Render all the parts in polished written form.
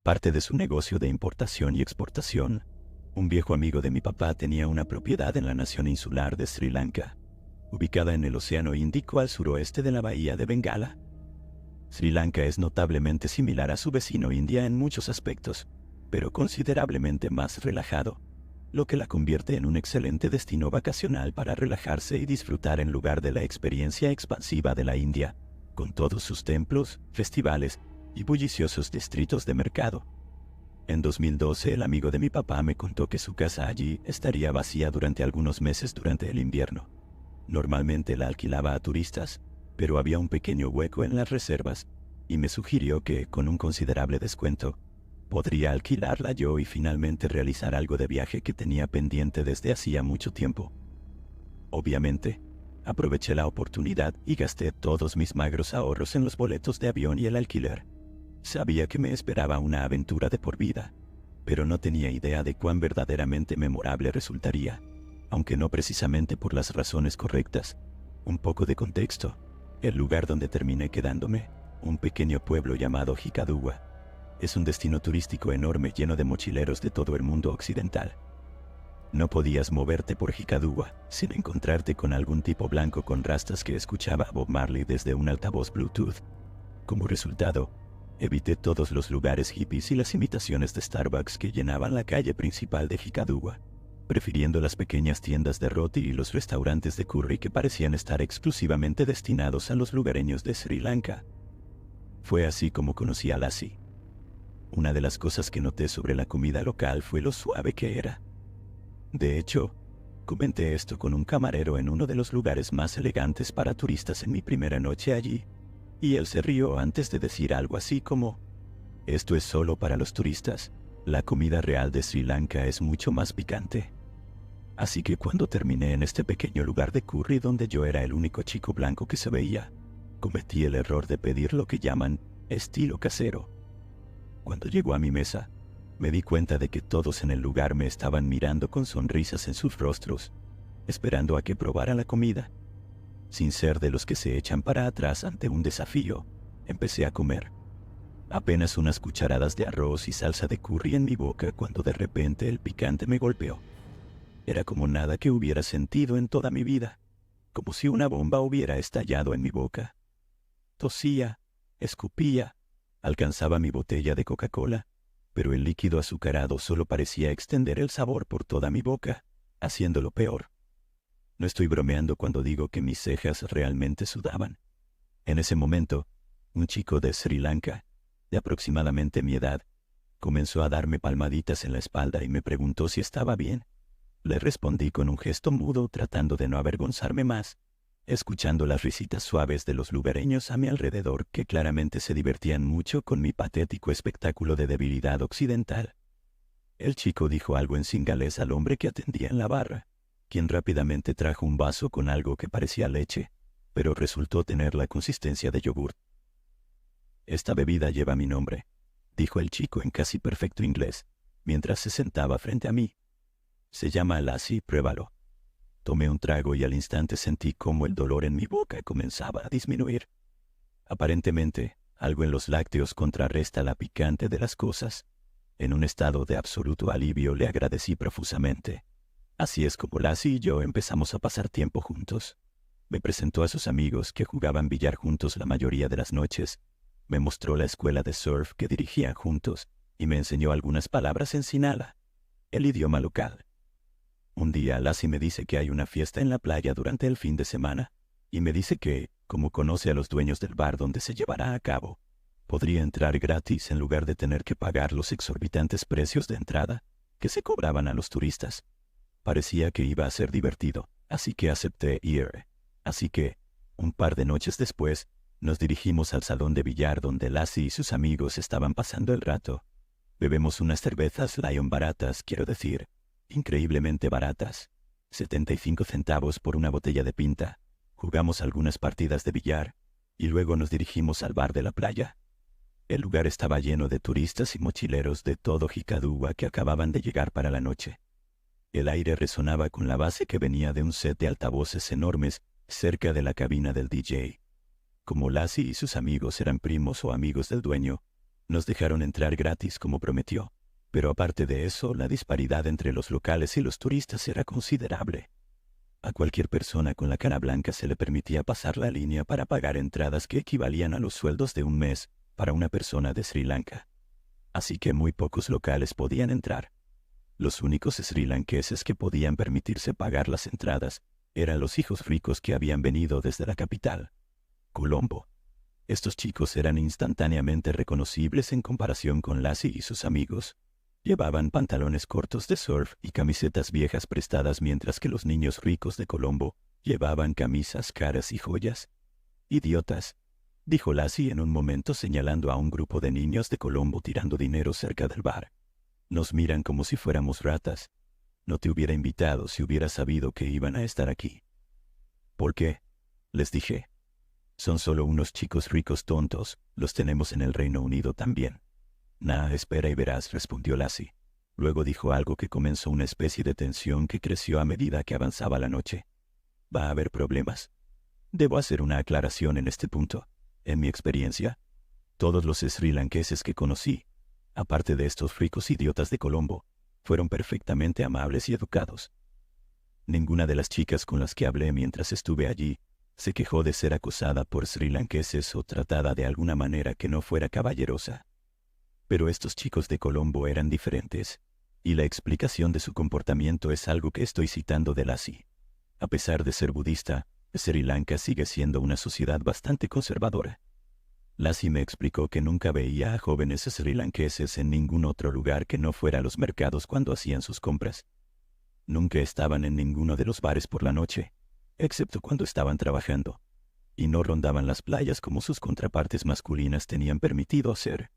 Parte de su negocio de importación y exportación. Un viejo amigo de mi papá tenía una propiedad en la nación insular de Sri Lanka, ubicada en el Océano Índico al suroeste de la bahía de Bengala. Sri Lanka es notablemente similar a su vecino India en muchos aspectos, pero considerablemente más relajado, lo que la convierte en un excelente destino vacacional para relajarse y disfrutar en lugar de la experiencia expansiva de la India, con todos sus templos, festivales y bulliciosos distritos de mercado. En 2012, el amigo de mi papá me contó que su casa allí estaría vacía durante algunos meses durante el invierno. Normalmente la alquilaba a turistas, pero había un pequeño hueco en las reservas, y me sugirió que, con un considerable descuento, podría alquilarla yo y finalmente realizar algo de viaje que tenía pendiente desde hacía mucho tiempo. Obviamente, aproveché la oportunidad y gasté todos mis magros ahorros en los boletos de avión y el alquiler. Sabía que me esperaba una aventura de por vida, pero no tenía idea de cuán verdaderamente memorable resultaría, aunque no precisamente por las razones correctas. Un poco de contexto. El lugar donde terminé quedándome, un pequeño pueblo llamado Hikaduwa, es un destino turístico enorme lleno de mochileros de todo el mundo occidental. No podías moverte por Hikaduwa sin encontrarte con algún tipo blanco con rastas que escuchaba a Bob Marley desde un altavoz Bluetooth. Como resultado, evité todos los lugares hippies y las imitaciones de Starbucks que llenaban la calle principal de Hikaduwa, prefiriendo las pequeñas tiendas de roti y los restaurantes de curry que parecían estar exclusivamente destinados a los lugareños de Sri Lanka. Fue así como conocí a Lassie. Una de las cosas que noté sobre la comida local fue lo suave que era. De hecho, comenté esto con un camarero en uno de los lugares más elegantes para turistas en mi primera noche allí, y él se rió antes de decir algo así como: «Esto es solo para los turistas. La comida real de Sri Lanka es mucho más picante». Así que cuando terminé en este pequeño lugar de curry donde yo era el único chico blanco que se veía, cometí el error de pedir lo que llaman estilo casero. Cuando llegó a mi mesa, me di cuenta de que todos en el lugar me estaban mirando con sonrisas en sus rostros, esperando a que probara la comida. Sin ser de los que se echan para atrás ante un desafío, empecé a comer. Apenas unas cucharadas de arroz y salsa de curry en mi boca cuando de repente el picante me golpeó. Era como nada que hubiera sentido en toda mi vida, como si una bomba hubiera estallado en mi boca. Tosía, escupía, alcanzaba mi botella de Coca-Cola, pero el líquido azucarado solo parecía extender el sabor por toda mi boca, haciéndolo peor. No estoy bromeando cuando digo que mis cejas realmente sudaban. En ese momento, un chico de Sri Lanka, de aproximadamente mi edad, comenzó a darme palmaditas en la espalda y me preguntó si estaba bien. Le respondí con un gesto mudo, tratando de no avergonzarme más, escuchando las risitas suaves de los lugareños a mi alrededor que claramente se divertían mucho con mi patético espectáculo de debilidad occidental. El chico dijo algo en singalés al hombre que atendía en la barra, quien rápidamente trajo un vaso con algo que parecía leche, pero resultó tener la consistencia de yogur. «Esta bebida lleva mi nombre», dijo el chico en casi perfecto inglés, mientras se sentaba frente a mí. «Se llama Lassie, pruébalo». Tomé un trago y al instante sentí cómo el dolor en mi boca comenzaba a disminuir. Aparentemente, algo en los lácteos contrarresta la picante de las cosas. En un estado de absoluto alivio le agradecí profusamente. Así es como Lassie y yo empezamos a pasar tiempo juntos. Me presentó a sus amigos que jugaban billar juntos la mayoría de las noches. Me mostró la escuela de surf que dirigían juntos y me enseñó algunas palabras en Sinhala, el idioma local. Un día Lassie me dice que hay una fiesta en la playa durante el fin de semana y me dice que, como conoce a los dueños del bar donde se llevará a cabo, podría entrar gratis en lugar de tener que pagar los exorbitantes precios de entrada que se cobraban a los turistas. Parecía que iba a ser divertido, así que acepté ir. Así que, un par de noches después, nos dirigimos al salón de billar donde Lassie y sus amigos estaban pasando el rato. Bebemos unas cervezas Lion baratas, quiero decir, increíblemente baratas, 75 centavos por una botella de pinta. Jugamos algunas partidas de billar y luego nos dirigimos al bar de la playa. El lugar estaba lleno de turistas y mochileros de todo Hikaduwa que acababan de llegar para la noche. El aire resonaba con la base que venía de un set de altavoces enormes cerca de la cabina del DJ. Como Lassie y sus amigos eran primos o amigos del dueño, Nos dejaron entrar gratis como prometió, pero aparte de eso, la disparidad entre los locales y los turistas era considerable. A cualquier persona con la cara blanca se le permitía pasar la línea para pagar entradas que equivalían a los sueldos de un mes para una persona de Sri Lanka. Así que muy pocos locales podían entrar. Los únicos srilankeses que podían permitirse pagar las entradas eran los hijos ricos que habían venido desde la capital, Colombo. Estos chicos eran instantáneamente reconocibles en comparación con Lassie y sus amigos. Llevaban pantalones cortos de surf y camisetas viejas prestadas, mientras que los niños ricos de Colombo llevaban camisas caras y joyas. «Idiotas», dijo Lassie en un momento señalando a un grupo de niños de Colombo tirando dinero cerca del bar. «Nos miran como si fuéramos ratas. No te hubiera invitado si hubiera sabido que iban a estar aquí». «¿Por qué?», les dije. «Son solo unos chicos ricos tontos. Los tenemos en el Reino Unido también». «Nah, espera y verás», respondió Lassie. Luego dijo algo que comenzó una especie de tensión que creció a medida que avanzaba la noche. «Va a haber problemas. Debo hacer una aclaración en este punto. En mi experiencia, todos los srilankeses que conocí, aparte de estos ricos idiotas de Colombo, fueron perfectamente amables y educados. Ninguna de las chicas con las que hablé mientras estuve allí se quejó de ser acosada por srilankeses o tratada de alguna manera que no fuera caballerosa. Pero estos chicos de Colombo eran diferentes, y la explicación de su comportamiento es algo que estoy citando de Lassie. A pesar de ser budista, Sri Lanka sigue siendo una sociedad bastante conservadora. Lassie me explicó que nunca veía a jóvenes srilankeses en ningún otro lugar que no fuera los mercados cuando hacían sus compras. Nunca estaban en ninguno de los bares por la noche, excepto cuando estaban trabajando, y no rondaban las playas como sus contrapartes masculinas tenían permitido hacer.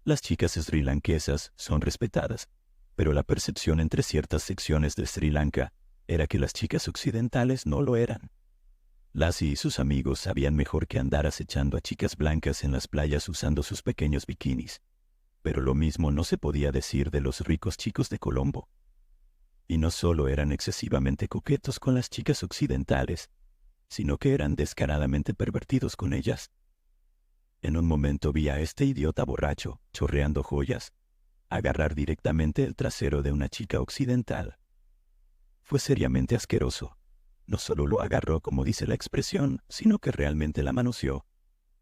Las chicas srilankesas son respetadas, pero la percepción entre ciertas secciones de Sri Lanka era que las chicas occidentales no lo eran. Lassie y sus amigos sabían mejor que andar acechando a chicas blancas en las playas usando sus pequeños bikinis, pero lo mismo no se podía decir de los ricos chicos de Colombo. Y no solo eran excesivamente coquetos con las chicas occidentales, sino que eran descaradamente pervertidos con ellas. En un momento vi a este idiota borracho, chorreando joyas, agarrar directamente el trasero de una chica occidental. Fue seriamente asqueroso. No solo lo agarró como dice la expresión, sino que realmente la manoseó.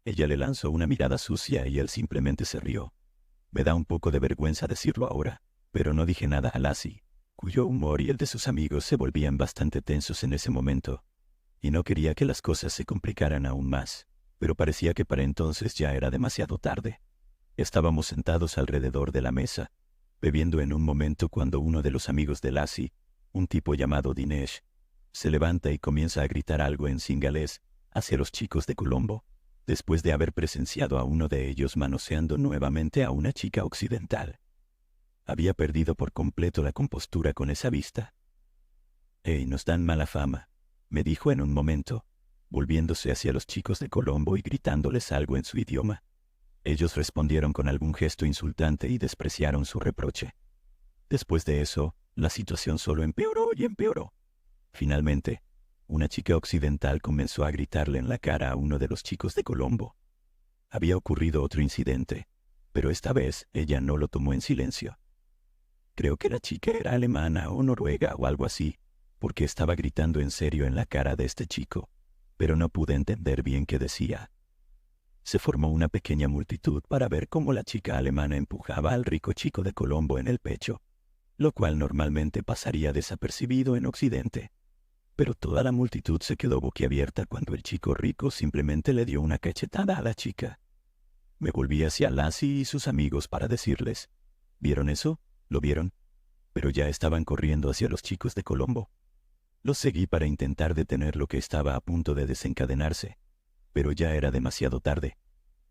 Ella le lanzó una mirada sucia y él simplemente se rió. Me da un poco de vergüenza decirlo ahora, pero no dije nada a Lassie, cuyo humor y el de sus amigos se volvían bastante tensos en ese momento, y no quería que las cosas se complicaran aún más, pero parecía que para entonces ya era demasiado tarde. Estábamos sentados alrededor de la mesa, bebiendo en un momento cuando uno de los amigos de Lassie, un tipo llamado Dinesh, se levanta y comienza a gritar algo en singalés hacia los chicos de Colombo, después de haber presenciado a uno de ellos manoseando nuevamente a una chica occidental. Había perdido por completo la compostura con esa vista. «Hey, nos dan mala fama», me dijo en un momento, volviéndose hacia los chicos de Colombo y gritándoles algo en su idioma. Ellos respondieron con algún gesto insultante y despreciaron su reproche. Después de eso, la situación solo empeoró y empeoró. Finalmente, una chica occidental comenzó a gritarle en la cara a uno de los chicos de Colombo. Había ocurrido otro incidente, pero esta vez ella no lo tomó en silencio. Creo que la chica era alemana o noruega o algo así, porque estaba gritando en serio en la cara de este chico, pero no pude entender bien qué decía. Se formó una pequeña multitud para ver cómo la chica alemana empujaba al rico chico de Colombo en el pecho, lo cual normalmente pasaría desapercibido en Occidente. Pero toda la multitud se quedó boquiabierta cuando el chico rico simplemente le dio una cachetada a la chica. Me volví hacia Lassie y sus amigos para decirles, ¿vieron eso? ¿Lo vieron? Pero ya estaban corriendo hacia los chicos de Colombo. Los seguí para intentar detener lo que estaba a punto de desencadenarse, pero ya era demasiado tarde.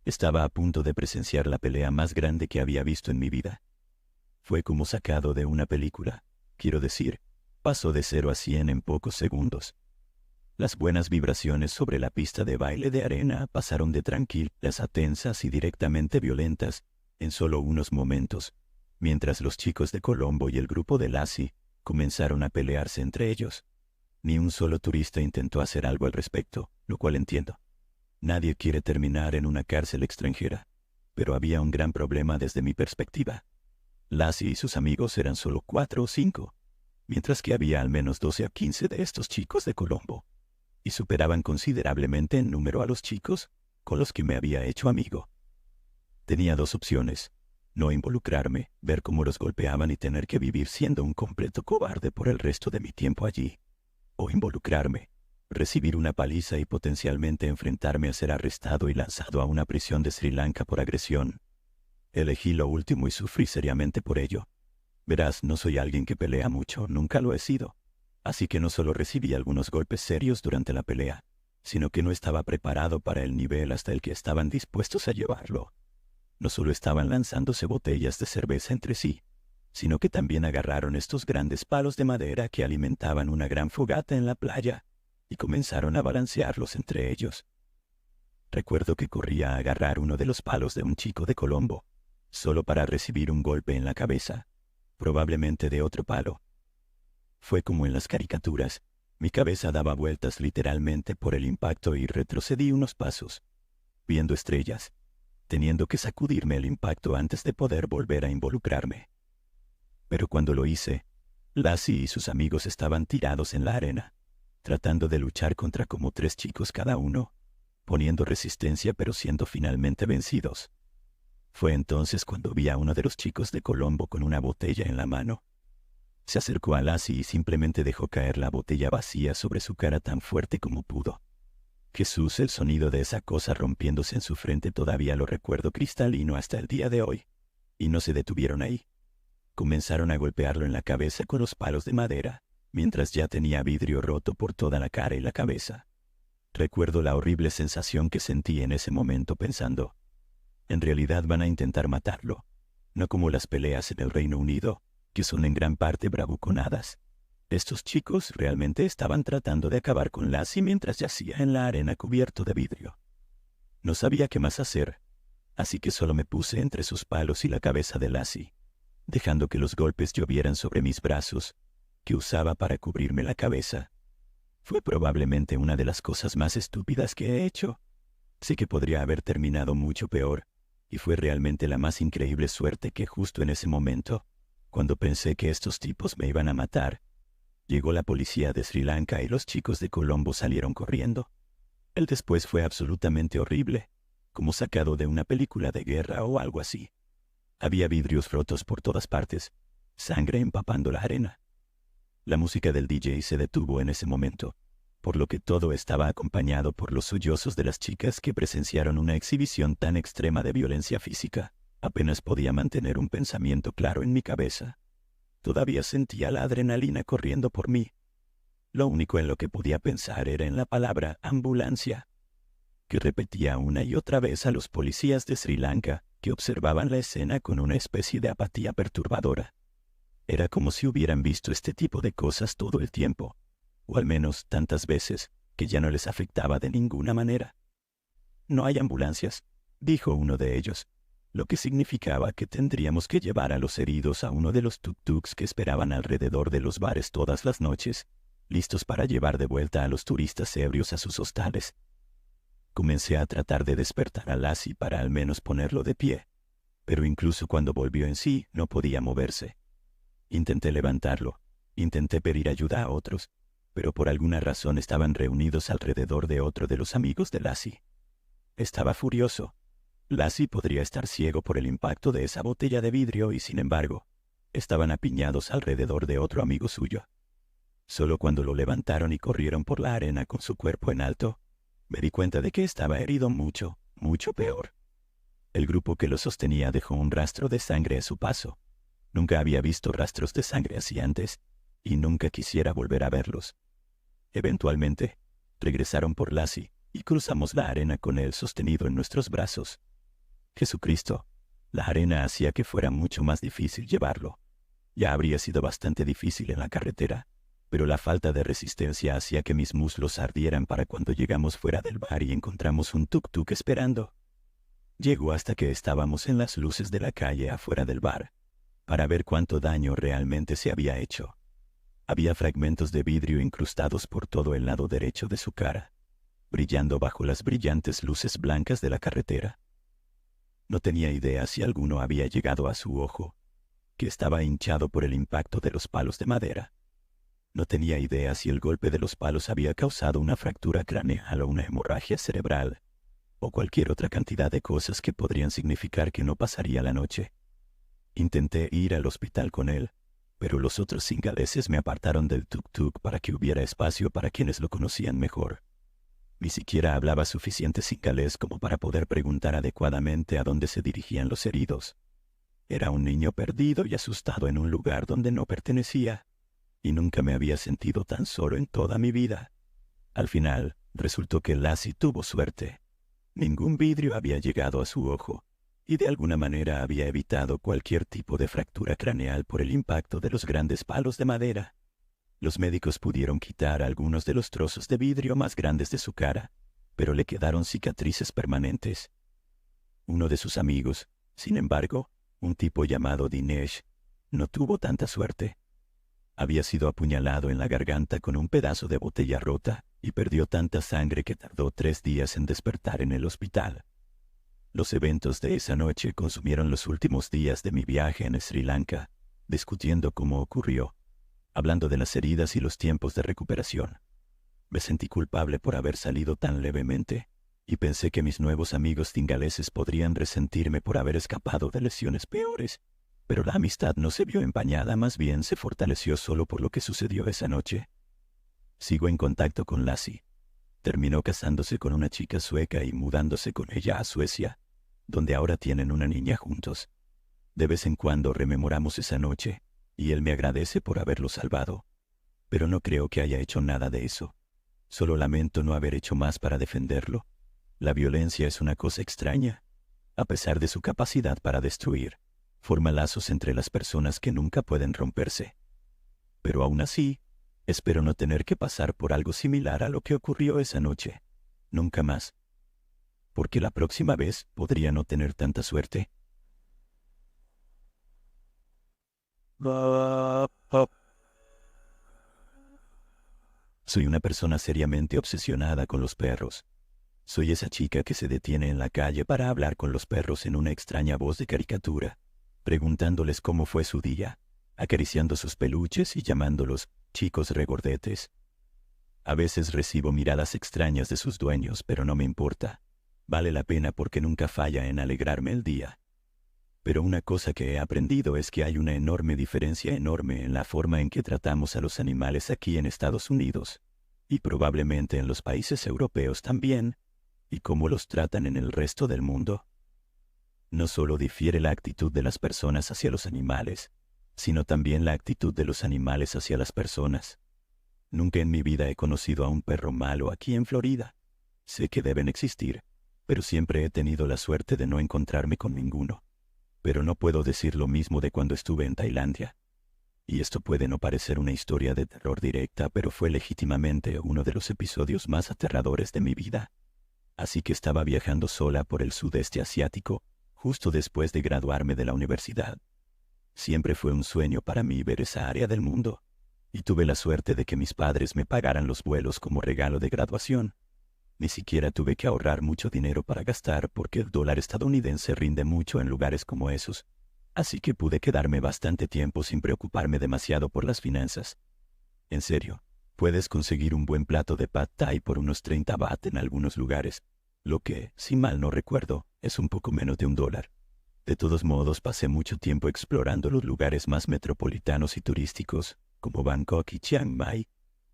Estaba a punto de presenciar la pelea más grande que había visto en mi vida. Fue como sacado de una película, quiero decir. Pasó de 0 a 100 en pocos segundos. Las buenas vibraciones sobre la pista de baile de arena pasaron de tranquilas a tensas y directamente violentas en solo unos momentos, mientras los chicos de Colombo y el grupo de Lassie comenzaron a pelearse entre ellos. Ni un solo turista intentó hacer algo al respecto, lo cual entiendo. Nadie quiere terminar en una cárcel extranjera. Pero había un gran problema desde mi perspectiva. Lassie y sus amigos eran solo 4 o 5, mientras que había al menos 12 o 15 de estos chicos de Colombo, y superaban considerablemente en número a los chicos con los que me había hecho amigo. Tenía 2 opciones: no involucrarme, ver cómo los golpeaban y tener que vivir siendo un completo cobarde por el resto de mi tiempo allí, o involucrarme, recibir una paliza y potencialmente enfrentarme a ser arrestado y lanzado a una prisión de Sri Lanka por agresión. Elegí lo último y sufrí seriamente por ello. Verás, no soy alguien que pelea mucho, nunca lo he sido. Así que no solo recibí algunos golpes serios durante la pelea, sino que no estaba preparado para el nivel hasta el que estaban dispuestos a llevarlo. No solo estaban lanzándose botellas de cerveza entre sí, sino que también agarraron estos grandes palos de madera que alimentaban una gran fogata en la playa y comenzaron a balancearlos entre ellos. Recuerdo que corría a agarrar uno de los palos de un chico de Colombo, solo para recibir un golpe en la cabeza, probablemente de otro palo. Fue como en las caricaturas. Mi cabeza daba vueltas literalmente por el impacto y retrocedí unos pasos, viendo estrellas, teniendo que sacudirme el impacto antes de poder volver a involucrarme. Pero cuando lo hice, Lassie y sus amigos estaban tirados en la arena, tratando de luchar contra como 3 chicos cada uno, poniendo resistencia pero siendo finalmente vencidos. Fue entonces cuando vi a uno de los chicos de Colombo con una botella en la mano. Se acercó a Lassie y simplemente dejó caer la botella vacía sobre su cara tan fuerte como pudo. Jesús, el sonido de esa cosa rompiéndose en su frente todavía lo recuerdo cristalino hasta el día de hoy. Y no se detuvieron ahí. Comenzaron a golpearlo en la cabeza con los palos de madera, mientras ya tenía vidrio roto por toda la cara y la cabeza. Recuerdo la horrible sensación que sentí en ese momento pensando, en realidad van a intentar matarlo, no como las peleas en el Reino Unido, que son en gran parte bravuconadas. Estos chicos realmente estaban tratando de acabar con Lassie mientras yacía en la arena cubierto de vidrio. No sabía qué más hacer, así que solo me puse entre sus palos y la cabeza de Lassie, dejando que los golpes llovieran sobre mis brazos, que usaba para cubrirme la cabeza. Fue probablemente una de las cosas más estúpidas que he hecho. Sé que podría haber terminado mucho peor, y fue realmente la más increíble suerte que justo en ese momento, cuando pensé que estos tipos me iban a matar, llegó la policía de Sri Lanka y los chicos de Colombo salieron corriendo. El después fue absolutamente horrible, como sacado de una película de guerra o algo así. Había vidrios rotos por todas partes, sangre empapando la arena. La música del DJ se detuvo en ese momento, por lo que todo estaba acompañado por los sollozos de las chicas que presenciaron una exhibición tan extrema de violencia física. Apenas podía mantener un pensamiento claro en mi cabeza. Todavía sentía la adrenalina corriendo por mí. Lo único en lo que podía pensar era en la palabra ambulancia, que repetía una y otra vez a los policías de Sri Lanka, que observaban la escena con una especie de apatía perturbadora. Era como si hubieran visto este tipo de cosas todo el tiempo, o al menos tantas veces, que ya no les afectaba de ninguna manera. «No hay ambulancias», dijo uno de ellos, lo que significaba que tendríamos que llevar a los heridos a uno de los tuk-tuks que esperaban alrededor de los bares todas las noches, listos para llevar de vuelta a los turistas ebrios a sus hostales. Comencé a tratar de despertar a Lassie para al menos ponerlo de pie, pero incluso cuando volvió en sí no podía moverse. Intenté levantarlo, intenté pedir ayuda a otros, pero por alguna razón estaban reunidos alrededor de otro de los amigos de Lassie. Estaba furioso. Lassie podría estar ciego por el impacto de esa botella de vidrio y, sin embargo, estaban apiñados alrededor de otro amigo suyo. Solo cuando lo levantaron y corrieron por la arena con su cuerpo en alto, me di cuenta de que estaba herido mucho, mucho peor. El grupo que lo sostenía dejó un rastro de sangre a su paso. Nunca había visto rastros de sangre así antes, y nunca quisiera volver a verlos. Eventualmente, regresaron por Lassie y cruzamos la arena con él sostenido en nuestros brazos. Jesucristo, la arena hacía que fuera mucho más difícil llevarlo. Ya habría sido bastante difícil en la carretera, pero la falta de resistencia hacía que mis muslos ardieran para cuando llegamos fuera del bar y encontramos un tuk-tuk esperando. Llegó hasta que estábamos en las luces de la calle afuera del bar, para ver cuánto daño realmente se había hecho. Había fragmentos de vidrio incrustados por todo el lado derecho de su cara, brillando bajo las brillantes luces blancas de la carretera. No tenía idea si alguno había llegado a su ojo, que estaba hinchado por el impacto de los palos de madera. No tenía idea si el golpe de los palos había causado una fractura craneal o una hemorragia cerebral, o cualquier otra cantidad de cosas que podrían significar que no pasaría la noche. Intenté ir al hospital con él, pero los otros singaleses me apartaron del tuk-tuk para que hubiera espacio para quienes lo conocían mejor. Ni siquiera hablaba suficiente singalés como para poder preguntar adecuadamente a dónde se dirigían los heridos. Era un niño perdido y asustado en un lugar donde no pertenecía, y nunca me había sentido tan solo en toda mi vida. Al final, resultó que Lassie tuvo suerte. Ningún vidrio había llegado a su ojo, y de alguna manera había evitado cualquier tipo de fractura craneal por el impacto de los grandes palos de madera. Los médicos pudieron quitar algunos de los trozos de vidrio más grandes de su cara, pero le quedaron cicatrices permanentes. Uno de sus amigos, sin embargo, un tipo llamado Dinesh, no tuvo tanta suerte. Había sido apuñalado en la garganta con un pedazo de botella rota y perdió tanta sangre que tardó 3 días en despertar en el hospital. Los eventos de esa noche consumieron los últimos días de mi viaje en Sri Lanka, discutiendo cómo ocurrió, hablando de las heridas y los tiempos de recuperación. Me sentí culpable por haber salido tan levemente, y pensé que mis nuevos amigos cingaleses podrían resentirme por haber escapado de lesiones peores. Pero la amistad no se vio empañada, más bien se fortaleció solo por lo que sucedió esa noche. Sigo en contacto con Lassie. Terminó casándose con una chica sueca y mudándose con ella a Suecia, donde ahora tienen una niña juntos. De vez en cuando rememoramos esa noche, y él me agradece por haberlo salvado. Pero no creo que haya hecho nada de eso. Solo lamento no haber hecho más para defenderlo. La violencia es una cosa extraña. A pesar de su capacidad para destruir, forma lazos entre las personas que nunca pueden romperse. Pero aún así, espero no tener que pasar por algo similar a lo que ocurrió esa noche. Nunca más. Porque la próxima vez podría no tener tanta suerte. Soy una persona seriamente obsesionada con los perros. Soy esa chica que se detiene en la calle para hablar con los perros en una extraña voz de caricatura, preguntándoles cómo fue su día, acariciando sus peluches y llamándolos chicos regordetes. A veces recibo miradas extrañas de sus dueños, pero no me importa. Vale la pena porque nunca falla en alegrarme el día. Pero una cosa que he aprendido es que hay una diferencia enorme en la forma en que tratamos a los animales aquí en Estados Unidos, y probablemente en los países europeos también, y cómo los tratan en el resto del mundo. No solo difiere la actitud de las personas hacia los animales, sino también la actitud de los animales hacia las personas. Nunca en mi vida he conocido a un perro malo aquí en Florida. Sé que deben existir, pero siempre he tenido la suerte de no encontrarme con ninguno. Pero no puedo decir lo mismo de cuando estuve en Tailandia. Y esto puede no parecer una historia de terror directa, pero fue legítimamente uno de los episodios más aterradores de mi vida. Así que estaba viajando sola por el sudeste asiático, justo después de graduarme de la universidad. Siempre fue un sueño para mí ver esa área del mundo, y tuve la suerte de que mis padres me pagaran los vuelos como regalo de graduación. Ni siquiera tuve que ahorrar mucho dinero para gastar porque el dólar estadounidense rinde mucho en lugares como esos, así que pude quedarme bastante tiempo sin preocuparme demasiado por las finanzas. En serio, puedes conseguir un buen plato de pad thai por unos 30 baht en algunos lugares, lo que, si mal no recuerdo, es un poco menos de $1. De todos modos, pasé mucho tiempo explorando los lugares más metropolitanos y turísticos, como Bangkok y Chiang Mai,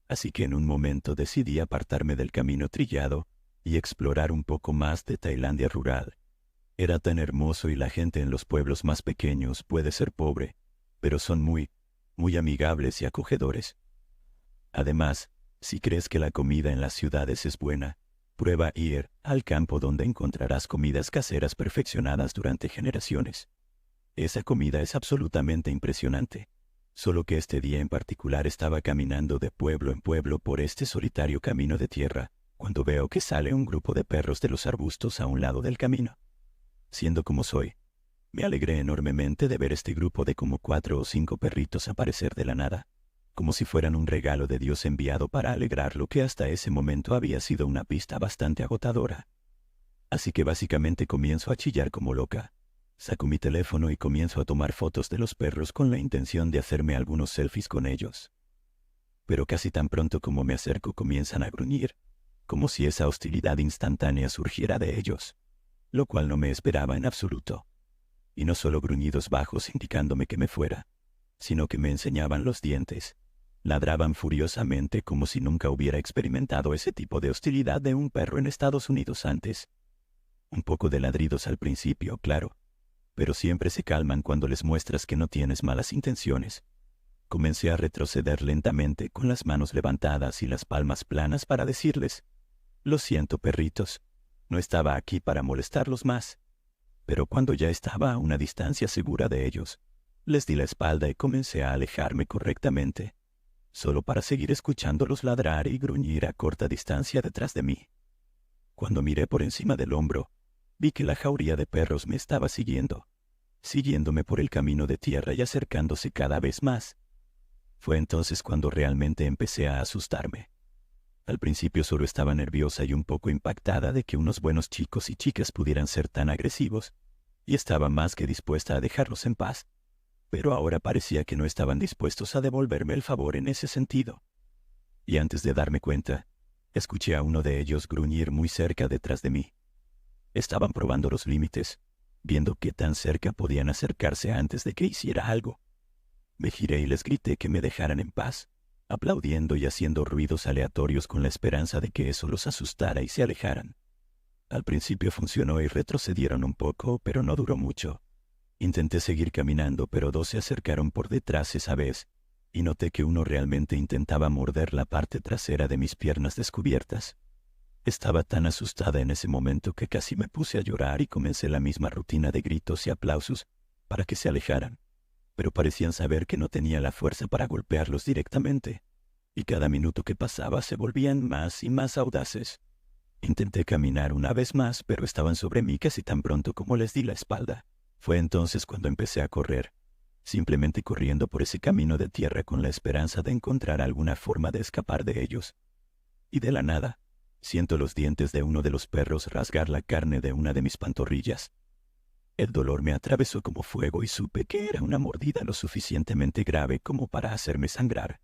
así que en un momento decidí apartarme del camino trillado y explorar un poco más de Tailandia rural. Era tan hermoso y la gente en los pueblos más pequeños puede ser pobre, pero son muy amigables y acogedores. Además, si crees que la comida en las ciudades es buena, prueba ir al campo donde encontrarás comidas caseras perfeccionadas durante generaciones. Esa comida es absolutamente impresionante. Solo que este día en particular estaba caminando de pueblo en pueblo por este solitario camino de tierra, cuando veo que sale un grupo de perros de los arbustos a un lado del camino. Siendo como soy, me alegré enormemente de ver este grupo de como 4 o 5 perritos aparecer de la nada, como si fueran un regalo de Dios enviado para alegrar lo que hasta ese momento había sido una pista bastante agotadora. Así que básicamente comienzo a chillar como loca. Saco mi teléfono y comienzo a tomar fotos de los perros con la intención de hacerme algunos selfies con ellos. Pero casi tan pronto como me acerco comienzan a gruñir, como si esa hostilidad instantánea surgiera de ellos, lo cual no me esperaba en absoluto. Y no solo gruñidos bajos indicándome que me fuera, sino que me enseñaban los dientes. Ladraban furiosamente como si nunca hubiera experimentado ese tipo de hostilidad de un perro en Estados Unidos antes. Un poco de ladridos al principio, claro, pero siempre se calman cuando les muestras que no tienes malas intenciones. Comencé a retroceder lentamente con las manos levantadas y las palmas planas para decirles: «Lo siento, perritos, no estaba aquí para molestarlos más». Pero cuando ya estaba a una distancia segura de ellos, les di la espalda y comencé a alejarme correctamente, solo para seguir escuchándolos ladrar y gruñir a corta distancia detrás de mí. Cuando miré por encima del hombro, vi que la jauría de perros me estaba siguiéndome por el camino de tierra y acercándose cada vez más. Fue entonces cuando realmente empecé a asustarme. Al principio solo estaba nerviosa y un poco impactada de que unos buenos chicos y chicas pudieran ser tan agresivos, y estaba más que dispuesta a dejarlos en paz. Pero ahora parecía que no estaban dispuestos a devolverme el favor en ese sentido. Y antes de darme cuenta, escuché a uno de ellos gruñir muy cerca detrás de mí. Estaban probando los límites, viendo qué tan cerca podían acercarse antes de que hiciera algo. Me giré y les grité que me dejaran en paz, aplaudiendo y haciendo ruidos aleatorios con la esperanza de que eso los asustara y se alejaran. Al principio funcionó y retrocedieron un poco, pero no duró mucho. Intenté seguir caminando, pero dos se acercaron por detrás esa vez, y noté que uno realmente intentaba morder la parte trasera de mis piernas descubiertas. Estaba tan asustada en ese momento que casi me puse a llorar y comencé la misma rutina de gritos y aplausos para que se alejaran, pero parecían saber que no tenía la fuerza para golpearlos directamente, y cada minuto que pasaba se volvían más y más audaces. Intenté caminar una vez más, pero estaban sobre mí casi tan pronto como les di la espalda. Fue entonces cuando empecé a correr, simplemente corriendo por ese camino de tierra con la esperanza de encontrar alguna forma de escapar de ellos. Y de la nada, siento los dientes de uno de los perros rasgar la carne de una de mis pantorrillas. El dolor me atravesó como fuego y supe que era una mordida lo suficientemente grave como para hacerme sangrar.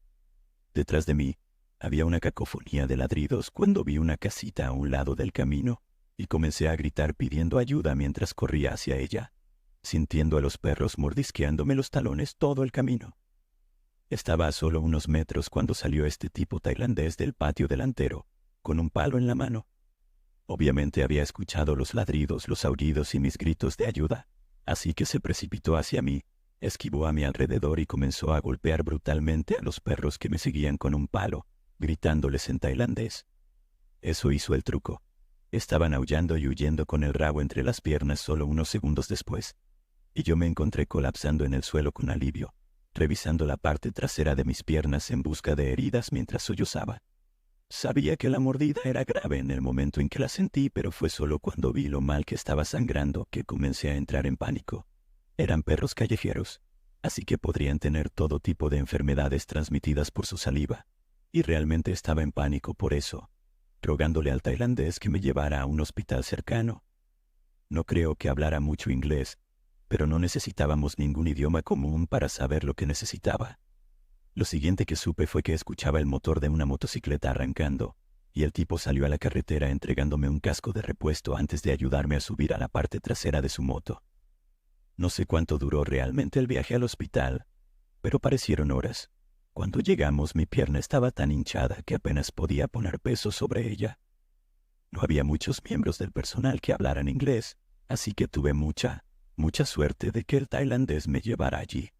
Detrás de mí había una cacofonía de ladridos cuando vi una casita a un lado del camino y comencé a gritar pidiendo ayuda mientras corría hacia ella, sintiendo a los perros mordisqueándome los talones todo el camino. Estaba a solo unos metros cuando salió este tipo tailandés del patio delantero, con un palo en la mano. Obviamente había escuchado los ladridos, los aullidos y mis gritos de ayuda, así que se precipitó hacia mí, esquivó a mi alrededor y comenzó a golpear brutalmente a los perros que me seguían con un palo, gritándoles en tailandés. Eso hizo el truco. Estaban aullando y huyendo con el rabo entre las piernas solo unos segundos después, y yo me encontré colapsando en el suelo con alivio, revisando la parte trasera de mis piernas en busca de heridas mientras sollozaba. Sabía que la mordida era grave en el momento en que la sentí, pero fue solo cuando vi lo mal que estaba sangrando que comencé a entrar en pánico. Eran perros callejeros, así que podrían tener todo tipo de enfermedades transmitidas por su saliva, y realmente estaba en pánico por eso, rogándole al tailandés que me llevara a un hospital cercano. No creo que hablara mucho inglés, pero no necesitábamos ningún idioma común para saber lo que necesitaba. Lo siguiente que supe fue que escuchaba el motor de una motocicleta arrancando, y el tipo salió a la carretera entregándome un casco de repuesto antes de ayudarme a subir a la parte trasera de su moto. No sé cuánto duró realmente el viaje al hospital, pero parecieron horas. Cuando llegamos, mi pierna estaba tan hinchada que apenas podía poner peso sobre ella. No había muchos miembros del personal que hablaran inglés, así que tuve mucha suerte de que el tailandés me llevara allí.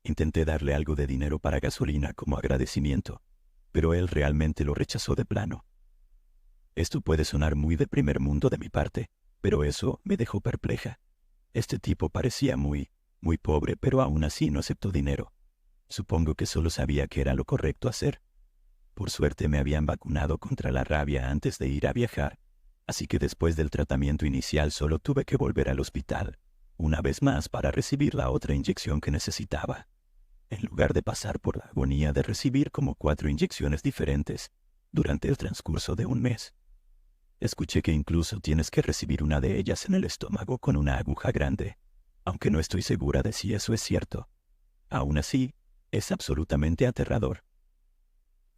Intenté darle algo de dinero para gasolina como agradecimiento, pero él realmente lo rechazó de plano. Esto puede sonar muy de primer mundo de mi parte, pero eso me dejó perpleja. Este tipo parecía muy pobre, pero aún así no aceptó dinero. Supongo que solo sabía que era lo correcto hacer. Por suerte me habían vacunado contra la rabia antes de ir a viajar, así que después del tratamiento inicial solo tuve que volver al hospital, una vez más para recibir la otra inyección que necesitaba, en lugar de pasar por la agonía de recibir como 4 inyecciones diferentes durante el transcurso de un mes. Escuché que incluso tienes que recibir una de ellas en el estómago con una aguja grande, aunque no estoy segura de si eso es cierto. Aún así, es absolutamente aterrador.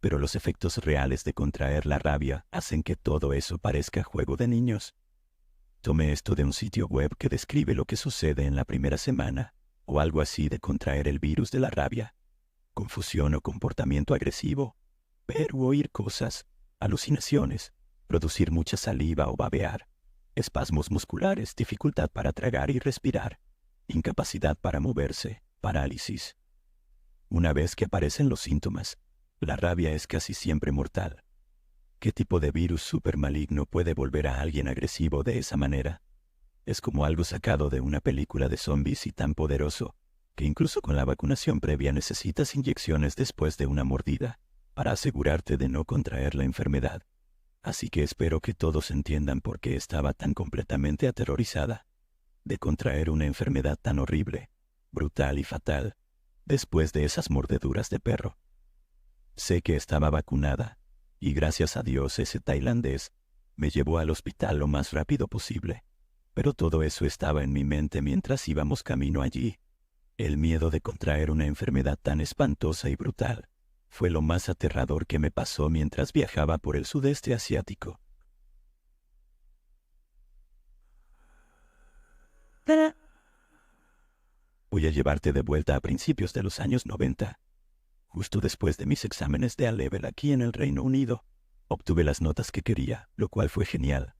Pero los efectos reales de contraer la rabia hacen que todo eso parezca juego de niños. Tomé esto de un sitio web que describe lo que sucede en la primera semana, o algo así de contraer el virus de la rabia. Confusión o comportamiento agresivo, ver u oír cosas, alucinaciones, producir mucha saliva o babear, espasmos musculares, dificultad para tragar y respirar, incapacidad para moverse, parálisis. Una vez que aparecen los síntomas, la rabia es casi siempre mortal. ¿Qué tipo de virus supermaligno puede volver a alguien agresivo de esa manera? Es como algo sacado de una película de zombies y tan poderoso, que incluso con la vacunación previa necesitas inyecciones después de una mordida, para asegurarte de no contraer la enfermedad. Así que espero que todos entiendan por qué estaba tan completamente aterrorizada de contraer una enfermedad tan horrible, brutal y fatal, después de esas mordeduras de perro. Sé que estaba vacunada, y gracias a Dios ese tailandés me llevó al hospital lo más rápido posible. Pero todo eso estaba en mi mente mientras íbamos camino allí. El miedo de contraer una enfermedad tan espantosa y brutal fue lo más aterrador que me pasó mientras viajaba por el sudeste asiático. Voy a llevarte de vuelta a principios de los años 90. Justo después de mis exámenes de A-Level aquí en el Reino Unido, obtuve las notas que quería, lo cual fue genial.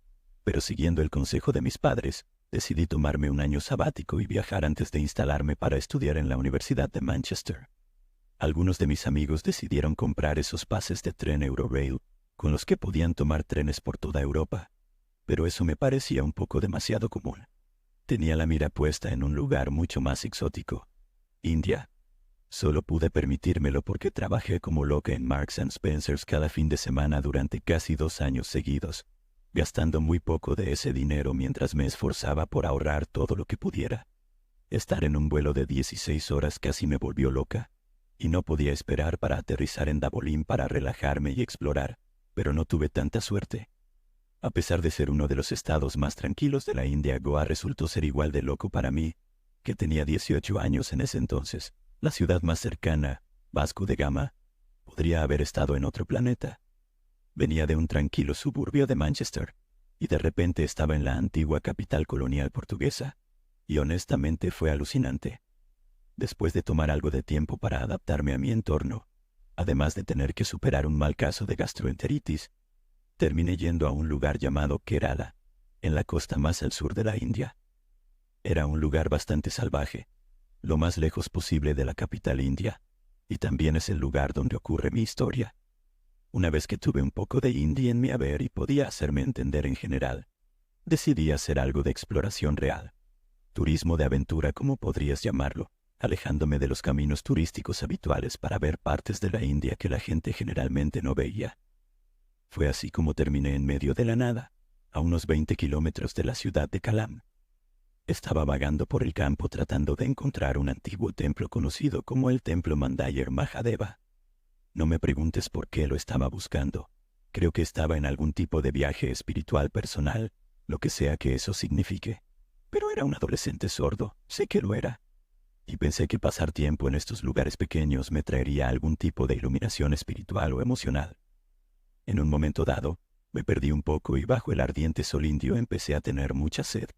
Pero siguiendo el consejo de mis padres, decidí tomarme un año sabático y viajar antes de instalarme para estudiar en la Universidad de Manchester. Algunos de mis amigos decidieron comprar esos pases de tren Eurorail, con los que podían tomar trenes por toda Europa. Pero eso me parecía un poco demasiado común. Tenía la mira puesta en un lugar mucho más exótico: India. Solo pude permitírmelo porque trabajé como loca en Marks and Spencer's cada fin de semana durante casi 2 años seguidos, gastando muy poco de ese dinero mientras me esforzaba por ahorrar todo lo que pudiera. Estar en un vuelo de 16 horas casi me volvió loca, y no podía esperar para aterrizar en Dabolín para relajarme y explorar, pero no tuve tanta suerte. A pesar de ser uno de los estados más tranquilos de la India, Goa resultó ser igual de loco para mí, que tenía 18 años en ese entonces. La ciudad más cercana, Vasco de Gama, podría haber estado en otro planeta. Venía de un tranquilo suburbio de Manchester, y de repente estaba en la antigua capital colonial portuguesa, y honestamente fue alucinante. Después de tomar algo de tiempo para adaptarme a mi entorno, además de tener que superar un mal caso de gastroenteritis, terminé yendo a un lugar llamado Kerala, en la costa más al sur de la India. Era un lugar bastante salvaje, lo más lejos posible de la capital india, y también es el lugar donde ocurre mi historia. Una vez que tuve un poco de hindi en mi haber y podía hacerme entender en general, decidí hacer algo de exploración real. Turismo de aventura, como podrías llamarlo, alejándome de los caminos turísticos habituales para ver partes de la India que la gente generalmente no veía. Fue así como terminé en medio de la nada, a unos 20 kilómetros de la ciudad de Kallam. Estaba vagando por el campo tratando de encontrar un antiguo templo conocido como el Templo Mandayar Mahadeva. No me preguntes por qué lo estaba buscando. Creo que estaba en algún tipo de viaje espiritual personal, lo que sea que eso signifique. Pero era un adolescente sordo, sé que lo era. Y pensé que pasar tiempo en estos lugares pequeños me traería algún tipo de iluminación espiritual o emocional. En un momento dado, me perdí un poco y bajo el ardiente sol indio empecé a tener mucha sed.